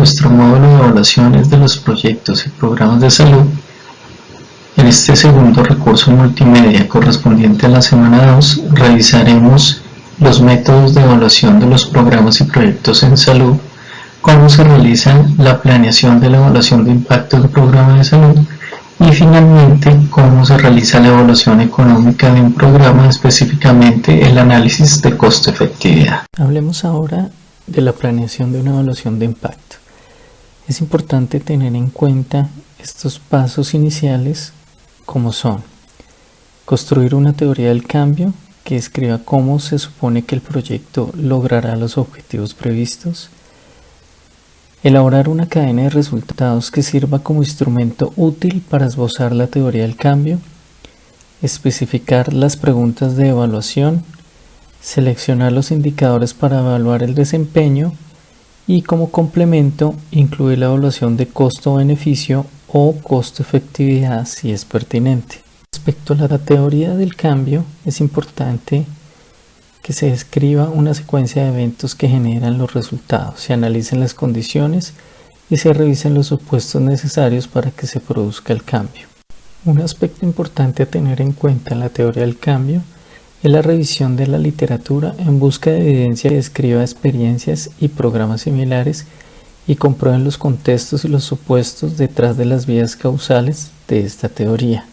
nuestro módulo de evaluaciones de los proyectos y programas de salud. En este segundo recurso multimedia correspondiente a la semana 2, revisaremos los métodos de evaluación de los programas y proyectos en salud, cómo se realiza la planeación de la evaluación de impacto del programa de salud y finalmente cómo se realiza la evaluación económica de un programa, específicamente el análisis de costo-efectividad. Hablemos ahora de la planeación de una evaluación de impacto. Es importante tener en cuenta estos pasos iniciales como son: construir una teoría del cambio que describa cómo se supone que el proyecto logrará los objetivos previstos, elaborar una cadena de resultados que sirva como instrumento útil para esbozar la teoría del cambio, especificar las preguntas de evaluación, seleccionar los indicadores para evaluar el desempeño y, como complemento, incluir la evaluación de costo-beneficio o costo-efectividad si es pertinente. Respecto a la teoría del cambio, es importante que se describa una secuencia de eventos que generan los resultados, se analicen las condiciones y se revisen los supuestos necesarios para que se produzca el cambio. Un aspecto importante a tener en cuenta en la teoría del cambio es la revisión de la literatura en busca de evidencia que describa experiencias y programas similares y comprueben los contextos y los supuestos detrás de las vías causales de esta teoría.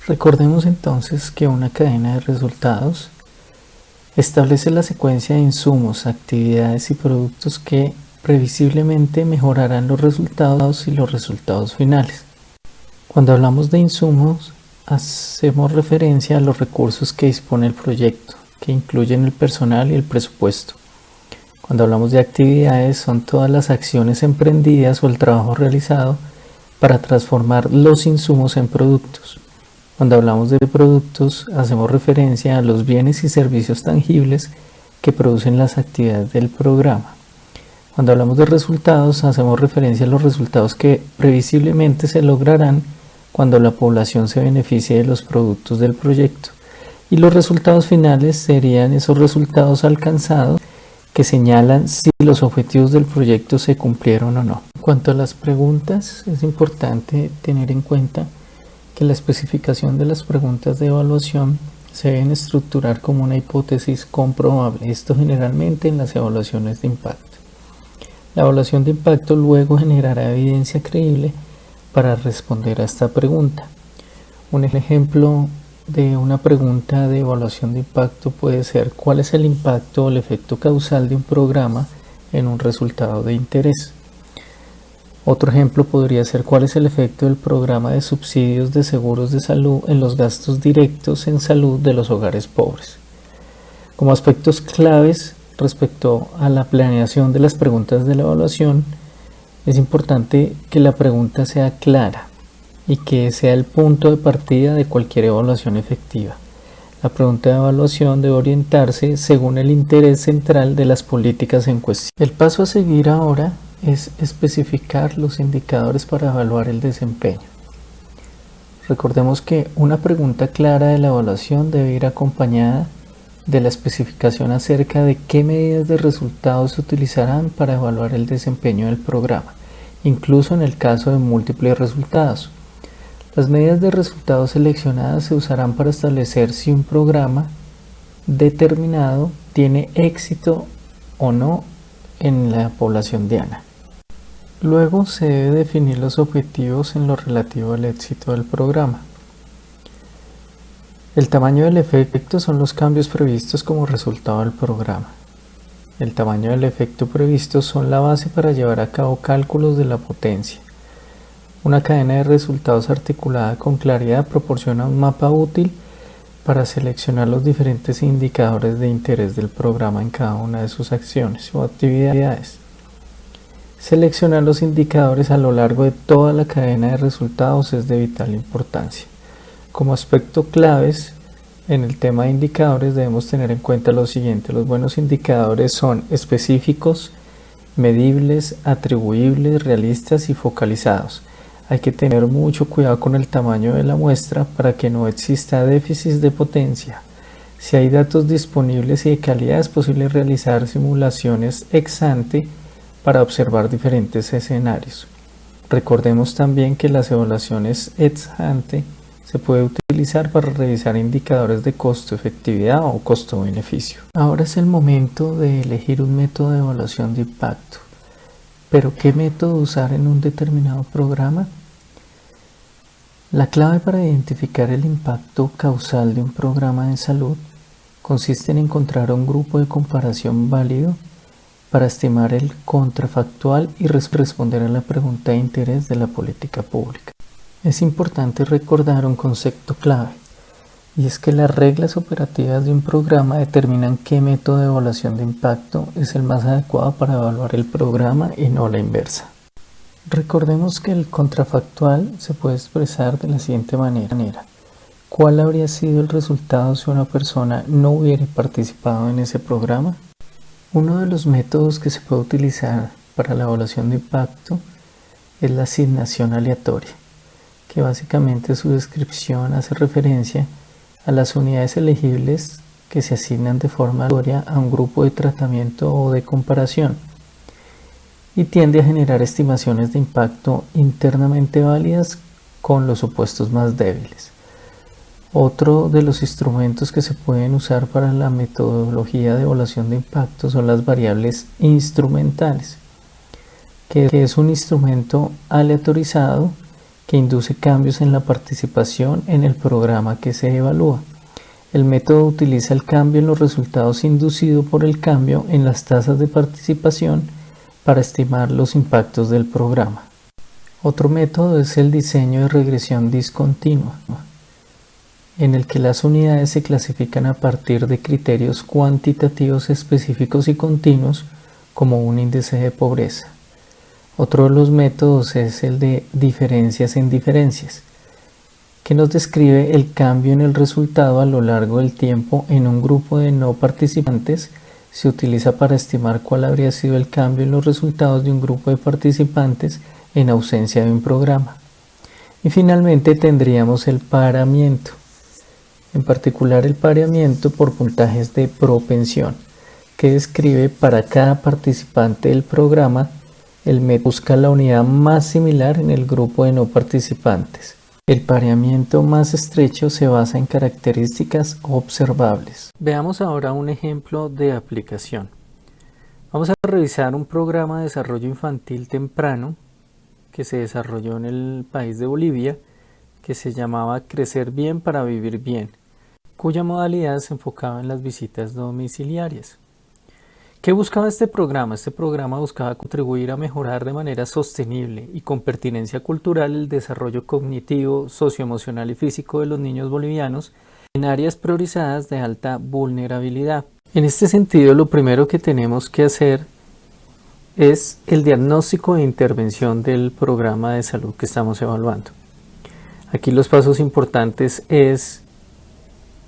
Recordemos entonces que una cadena de resultados establece la secuencia de insumos, actividades y productos que previsiblemente mejorarán los resultados y los resultados finales. Cuando hablamos de insumos, hacemos referencia a los recursos que dispone el proyecto, que incluyen el personal y el presupuesto. Cuando hablamos de actividades, son todas las acciones emprendidas o el trabajo realizado para transformar los insumos en productos. Cuando hablamos de productos, hacemos referencia a los bienes y servicios tangibles que producen las actividades del programa. Cuando hablamos de resultados, hacemos referencia a los resultados que previsiblemente se lograrán cuando la población se beneficie de los productos del proyecto. Y los resultados finales serían esos resultados alcanzados que señalan si los objetivos del proyecto se cumplieron o no. En cuanto a las preguntas, es importante tener en cuenta que la especificación de las preguntas de evaluación se deben estructurar como una hipótesis comprobable, esto generalmente en las evaluaciones de impacto. La evaluación de impacto luego generará evidencia creíble para responder a esta pregunta. Un ejemplo de una pregunta de evaluación de impacto puede ser: ¿cuál es el impacto o el efecto causal de un programa en un resultado de interés? Otro ejemplo podría ser: ¿cuál es el efecto del programa de subsidios de seguros de salud en los gastos directos en salud de los hogares pobres? Como aspectos claves respecto a la planeación de las preguntas de la evaluación, es importante que la pregunta sea clara y que sea el punto de partida de cualquier evaluación efectiva. La pregunta de evaluación debe orientarse según el interés central de las políticas en cuestión. El paso a seguir ahora es especificar los indicadores para evaluar el desempeño. Recordemos que una pregunta clara de la evaluación debe ir acompañada de la especificación acerca de qué medidas de resultados se utilizarán para evaluar el desempeño del programa, incluso en el caso de múltiples resultados. Las medidas de resultados seleccionadas se usarán para establecer si un programa determinado tiene éxito o no en la población diana. Luego se debe definir los objetivos en lo relativo al éxito del programa. El tamaño del efecto son los cambios previstos como resultado del programa. El tamaño del efecto previsto son la base para llevar a cabo cálculos de la potencia. Una cadena de resultados articulada con claridad proporciona un mapa útil para seleccionar los diferentes indicadores de interés del programa en cada una de sus acciones o actividades. Seleccionar los indicadores a lo largo de toda la cadena de resultados es de vital importancia. Como aspecto claves en el tema de indicadores debemos tener en cuenta lo siguiente: los buenos indicadores son específicos, medibles, atribuibles, realistas y focalizados. Hay que tener mucho cuidado con el tamaño de la muestra para que no exista déficit de potencia. Si hay datos disponibles y de calidad, es posible realizar simulaciones ex ante para observar diferentes escenarios. Recordemos también que las evaluaciones ex ante se puede utilizar para revisar indicadores de costo-efectividad o costo-beneficio. Ahora es el momento de elegir un método de evaluación de impacto. ¿Pero qué método usar en un determinado programa? La clave para identificar el impacto causal de un programa de salud consiste en encontrar un grupo de comparación válido para estimar el contrafactual y responder a la pregunta de interés de la política pública. Es importante recordar un concepto clave, y es que las reglas operativas de un programa determinan qué método de evaluación de impacto es el más adecuado para evaluar el programa y no la inversa. Recordemos que el contrafactual se puede expresar de la siguiente manera. ¿Cuál habría sido el resultado si una persona no hubiera participado en ese programa? Uno de los métodos que se puede utilizar para la evaluación de impacto es la asignación aleatoria, que básicamente su descripción hace referencia a las unidades elegibles que se asignan de forma aleatoria a un grupo de tratamiento o de comparación y tiende a generar estimaciones de impacto internamente válidas con los supuestos más débiles. Otro de los instrumentos que se pueden usar para la metodología de evaluación de impacto son las variables instrumentales, que es un instrumento aleatorizado que induce cambios en la participación en el programa que se evalúa. El método utiliza el cambio en los resultados inducido por el cambio en las tasas de participación para estimar los impactos del programa. Otro método es el diseño de regresión discontinua, en el que las unidades se clasifican a partir de criterios cuantitativos específicos y continuos como un índice de pobreza. Otro de los métodos es el de diferencias en diferencias, que nos describe el cambio en el resultado a lo largo del tiempo en un grupo de no participantes. Se utiliza para estimar cuál habría sido el cambio en los resultados de un grupo de participantes en ausencia de un programa. Y finalmente tendríamos el pareamiento, en particular el pareamiento por puntajes de propensión, que describe para cada participante del programa el método busca la unidad más similar en el grupo de no participantes. El pareamiento más estrecho se basa en características observables. Veamos ahora un ejemplo de aplicación. Vamos a revisar un programa de desarrollo infantil temprano que se desarrolló en el país de Bolivia, que se llamaba Crecer Bien para Vivir Bien, cuya modalidad se enfocaba en las visitas domiciliarias. ¿Qué buscaba este programa? Este programa buscaba contribuir a mejorar de manera sostenible y con pertinencia cultural el desarrollo cognitivo, socioemocional y físico de los niños bolivianos en áreas priorizadas de alta vulnerabilidad. En este sentido, lo primero que tenemos que hacer es el diagnóstico e intervención del programa de salud que estamos evaluando. Aquí los pasos importantes es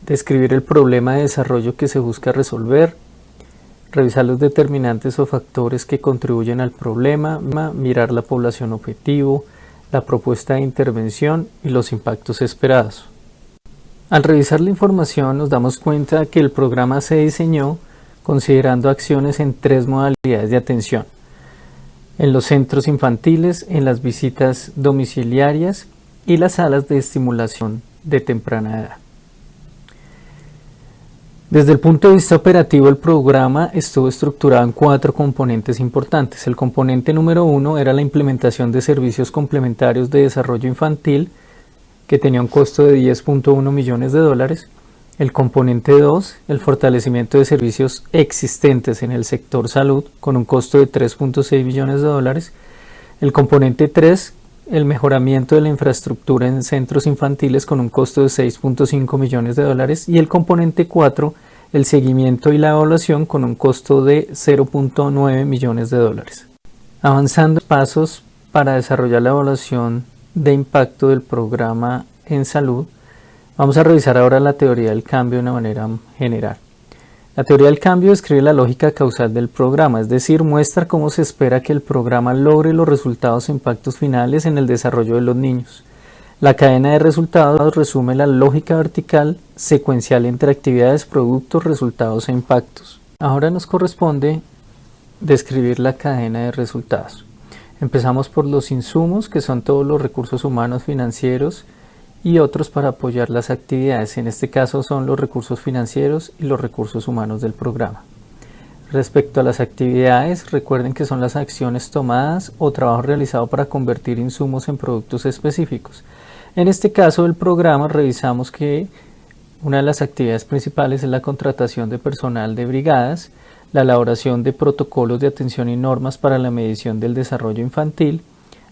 describir el problema de desarrollo que se busca resolver, revisar los determinantes o factores que contribuyen al problema, mirar la población objetivo, la propuesta de intervención y los impactos esperados. Al revisar la información nos damos cuenta que el programa se diseñó considerando acciones en 3 modalidades de atención: en los centros infantiles, en las visitas domiciliarias y las salas de estimulación de temprana edad. Desde el punto de vista operativo, el programa estuvo estructurado en 4 componentes importantes. El componente número 1 era la implementación de servicios complementarios de desarrollo infantil, que tenía un costo de $10.1 millones. El componente 2, el fortalecimiento de servicios existentes en el sector salud, con un costo de $3.6 millones. El componente 3, el mejoramiento de la infraestructura en centros infantiles con un costo de $6.5 millones, y el componente 4, el seguimiento y la evaluación con un costo de $0.9 millones. Avanzando pasos para desarrollar la evaluación de impacto del programa en salud, vamos a revisar ahora la teoría del cambio de una manera general. La teoría del cambio describe la lógica causal del programa, es decir, muestra cómo se espera que el programa logre los resultados e impactos finales en el desarrollo de los niños. La cadena de resultados resume la lógica vertical secuencial entre actividades, productos, resultados e impactos. Ahora nos corresponde describir la cadena de resultados. Empezamos por los insumos, que son todos los recursos humanos, financieros y otros para apoyar las actividades. En este caso son los recursos financieros y los recursos humanos del programa. Respecto a las actividades, recuerden que son las acciones tomadas o trabajo realizado para convertir insumos en productos específicos. En este caso del programa revisamos que una de las actividades principales es la contratación de personal de brigadas, la elaboración de protocolos de atención y normas para la medición del desarrollo infantil,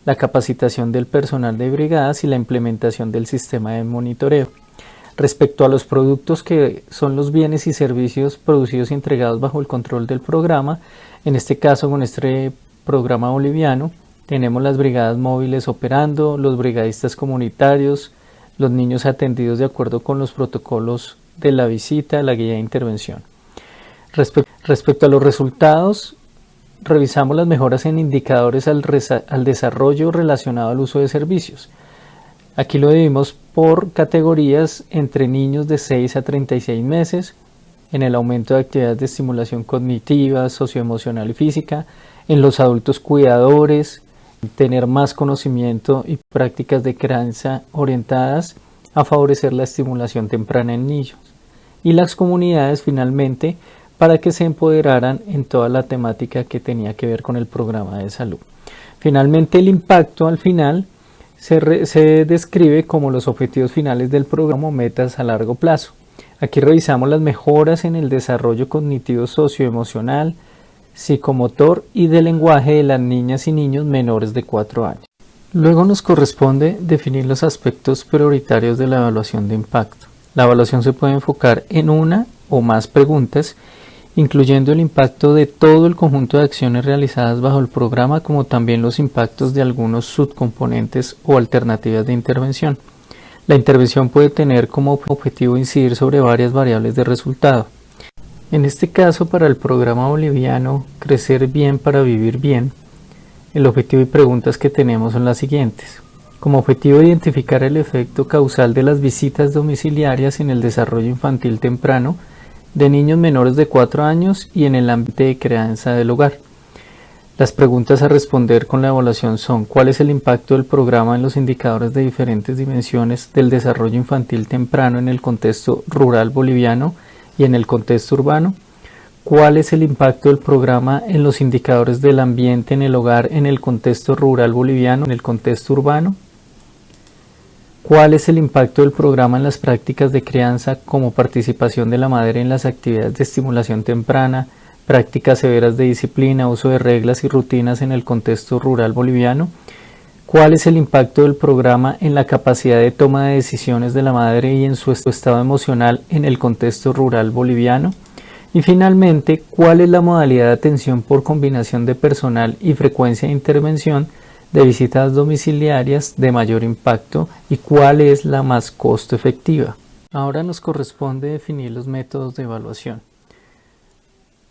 la capacitación del personal de brigadas y la implementación del sistema de monitoreo. Respecto a los productos, que son los bienes y servicios producidos y entregados bajo el control del programa, en este caso con este programa boliviano tenemos las brigadas móviles operando, los brigadistas comunitarios, los niños atendidos de acuerdo con los protocolos de la visita, la guía de intervención. Respecto a los resultados, revisamos las mejoras en indicadores al desarrollo relacionado al uso de servicios. Aquí lo dividimos por categorías entre niños de 6 a 36 meses, en el aumento de actividades de estimulación cognitiva, socioemocional y física, en los adultos cuidadores, tener más conocimiento y prácticas de crianza orientadas a favorecer la estimulación temprana en niños, y las comunidades finalmente para que se empoderaran en toda la temática que tenía que ver con el programa de salud. Finalmente, el impacto al final se describe como los objetivos finales del programa o metas a largo plazo. Aquí revisamos las mejoras en el desarrollo cognitivo socioemocional, psicomotor y de lenguaje de las niñas y niños menores de 4 años. Luego nos corresponde definir los aspectos prioritarios de la evaluación de impacto. La evaluación se puede enfocar en una o más preguntas, incluyendo el impacto de todo el conjunto de acciones realizadas bajo el programa, como también los impactos de algunos subcomponentes o alternativas de intervención. La intervención puede tener como objetivo incidir sobre varias variables de resultado. En este caso, para el programa boliviano Crecer Bien para Vivir Bien, el objetivo y preguntas que tenemos son las siguientes. Como objetivo, identificar el efecto causal de las visitas domiciliarias en el desarrollo infantil temprano de niños menores de 4 años y en el ámbito de crianza del hogar. Las preguntas a responder con la evaluación son: ¿cuál es el impacto del programa en los indicadores de diferentes dimensiones del desarrollo infantil temprano en el contexto rural boliviano y en el contexto urbano? ¿Cuál es el impacto del programa en los indicadores del ambiente en el hogar en el contexto rural boliviano, en el contexto urbano? ¿Cuál es el impacto del programa en las prácticas de crianza, como participación de la madre en las actividades de estimulación temprana, prácticas severas de disciplina, uso de reglas y rutinas en el contexto rural boliviano? ¿Cuál es el impacto del programa en la capacidad de toma de decisiones de la madre y en su estado emocional en el contexto rural boliviano? Y finalmente, ¿cuál es la modalidad de atención por combinación de personal y frecuencia de intervención de visitas domiciliarias de mayor impacto y cuál es la más costo efectiva? Ahora nos corresponde definir los métodos de evaluación.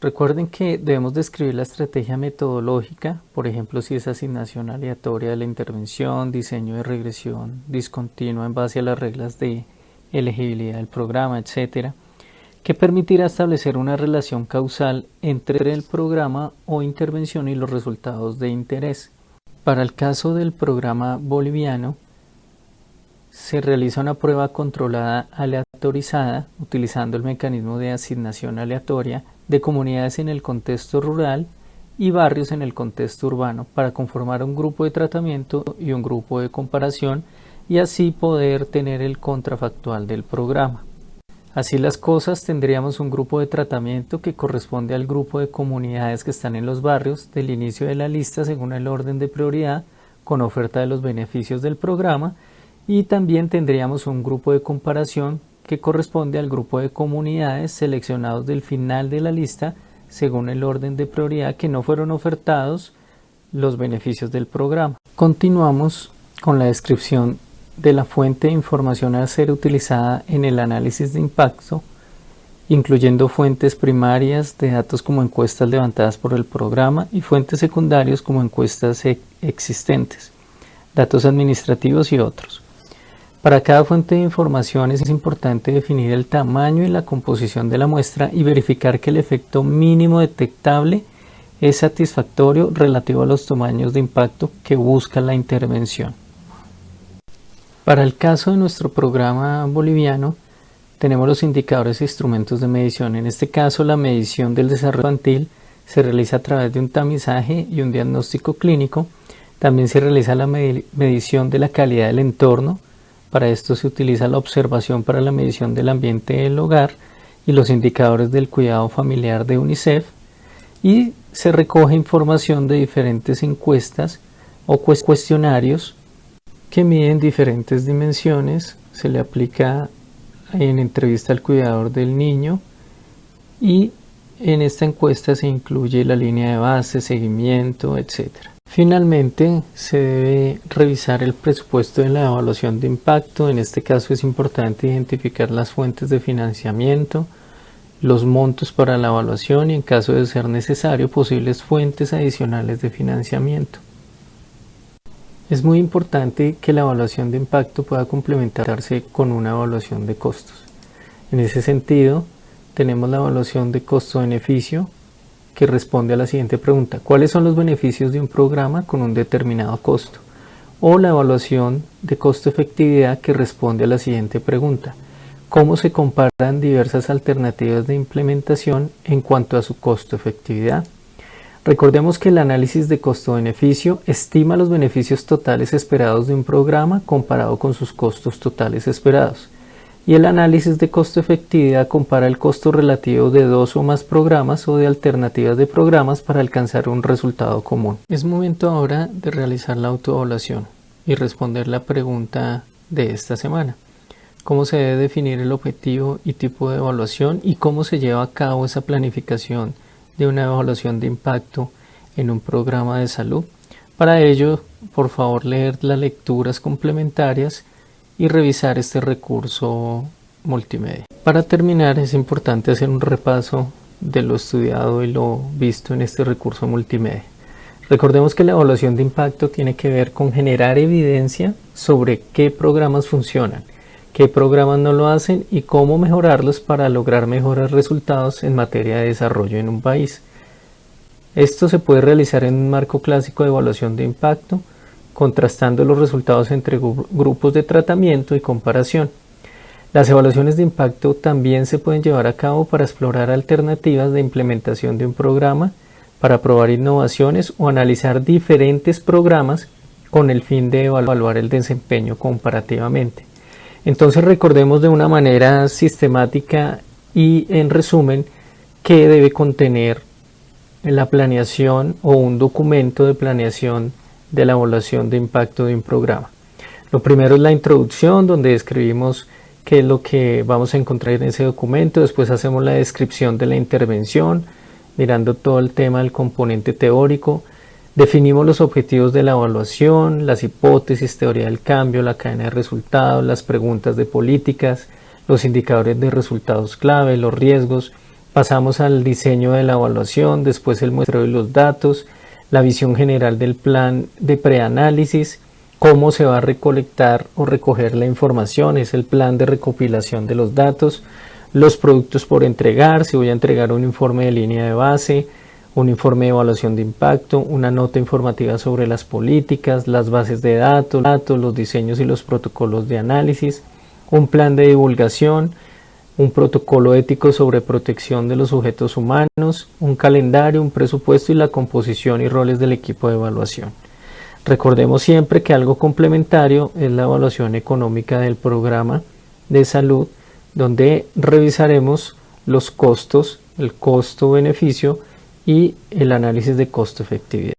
Recuerden que debemos describir la estrategia metodológica, por ejemplo, si es asignación aleatoria de la intervención, diseño de regresión discontinua en base a las reglas de elegibilidad del programa, etc., que permitirá establecer una relación causal entre el programa o intervención y los resultados de interés. Para el caso del programa boliviano, se realiza una prueba controlada aleatorizada utilizando el mecanismo de asignación aleatoria de comunidades en el contexto rural y barrios en el contexto urbano para conformar un grupo de tratamiento y un grupo de comparación y así poder tener el contrafactual del programa. Así las cosas, tendríamos un grupo de tratamiento que corresponde al grupo de comunidades que están en los barrios del inicio de la lista según el orden de prioridad con oferta de los beneficios del programa, y también tendríamos un grupo de comparación que corresponde al grupo de comunidades seleccionados del final de la lista según el orden de prioridad que no fueron ofertados los beneficios del programa. Continuamos con la descripción de la fuente de información a ser utilizada en el análisis de impacto, incluyendo fuentes primarias de datos como encuestas levantadas por el programa y fuentes secundarios como encuestas existentes, datos administrativos y otros. Para cada fuente de información es importante definir el tamaño y la composición de la muestra y verificar que el efecto mínimo detectable es satisfactorio relativo a los tamaños de impacto que busca la intervención. Para el caso de nuestro programa boliviano, tenemos los indicadores e instrumentos de medición. En este caso, la medición del desarrollo infantil se realiza a través de un tamizaje y un diagnóstico clínico. También se realiza la medición de la calidad del entorno. Para esto se utiliza la observación para la medición del ambiente del hogar y los indicadores del cuidado familiar de UNICEF. Y se recoge información de diferentes encuestas o cuestionarios que miden diferentes dimensiones. Se le aplica en entrevista al cuidador del niño y en esta encuesta se incluye la línea de base, seguimiento, etc. Finalmente, se debe revisar el presupuesto de la evaluación de impacto. En este caso es importante identificar las fuentes de financiamiento, los montos para la evaluación y, en caso de ser necesario, posibles fuentes adicionales de financiamiento. Es muy importante que la evaluación de impacto pueda complementarse con una evaluación de costos. En ese sentido, tenemos la evaluación de costo-beneficio, que responde a la siguiente pregunta: ¿cuáles son los beneficios de un programa con un determinado costo? O la evaluación de costo-efectividad, que responde a la siguiente pregunta: ¿cómo se comparan diversas alternativas de implementación en cuanto a su costo-efectividad? Recordemos que el análisis de costo-beneficio estima los beneficios totales esperados de un programa comparado con sus costos totales esperados. Y el análisis de costo-efectividad compara el costo relativo de dos o más programas o de alternativas de programas para alcanzar un resultado común. Es momento ahora de realizar la autoevaluación y responder la pregunta de esta semana: ¿cómo se debe definir el objetivo y tipo de evaluación y cómo se lleva a cabo esa planificación de una evaluación de impacto en un programa de salud? Para ello, por favor, leer las lecturas complementarias y revisar este recurso multimedia. Para terminar, es importante hacer un repaso de lo estudiado y lo visto en este recurso multimedia. Recordemos que la evaluación de impacto tiene que ver con generar evidencia sobre qué programas funcionan, qué programas no lo hacen y cómo mejorarlos para lograr mejores resultados en materia de desarrollo en un país. Esto se puede realizar en un marco clásico de evaluación de impacto, contrastando los resultados entre grupos de tratamiento y comparación. Las evaluaciones de impacto también se pueden llevar a cabo para explorar alternativas de implementación de un programa, para probar innovaciones o analizar diferentes programas con el fin de evaluar el desempeño comparativamente. Entonces, recordemos de una manera sistemática y en resumen qué debe contener la planeación o un documento de planeación de la evaluación de impacto de un programa. Lo primero es la introducción, donde describimos qué es lo que vamos a encontrar en ese documento. Después hacemos la descripción de la intervención, mirando todo el tema del componente teórico. Definimos los objetivos de la evaluación, las hipótesis, teoría del cambio, la cadena de resultados, las preguntas de políticas, los indicadores de resultados clave, los riesgos. Pasamos al diseño de la evaluación, después el muestreo de los datos, la visión general del plan de preanálisis, cómo se va a recolectar o recoger la información, es el plan de recopilación de los datos, los productos por entregar, si voy a entregar un informe de línea de base, un informe de evaluación de impacto, una nota informativa sobre las políticas, las bases de datos, los diseños y los protocolos de análisis, un plan de divulgación, un protocolo ético sobre protección de los sujetos humanos, un calendario, un presupuesto y la composición y roles del equipo de evaluación. Recordemos siempre que algo complementario es la evaluación económica del programa de salud, donde revisaremos los costos, el costo-beneficio y el análisis de costo-efectividad.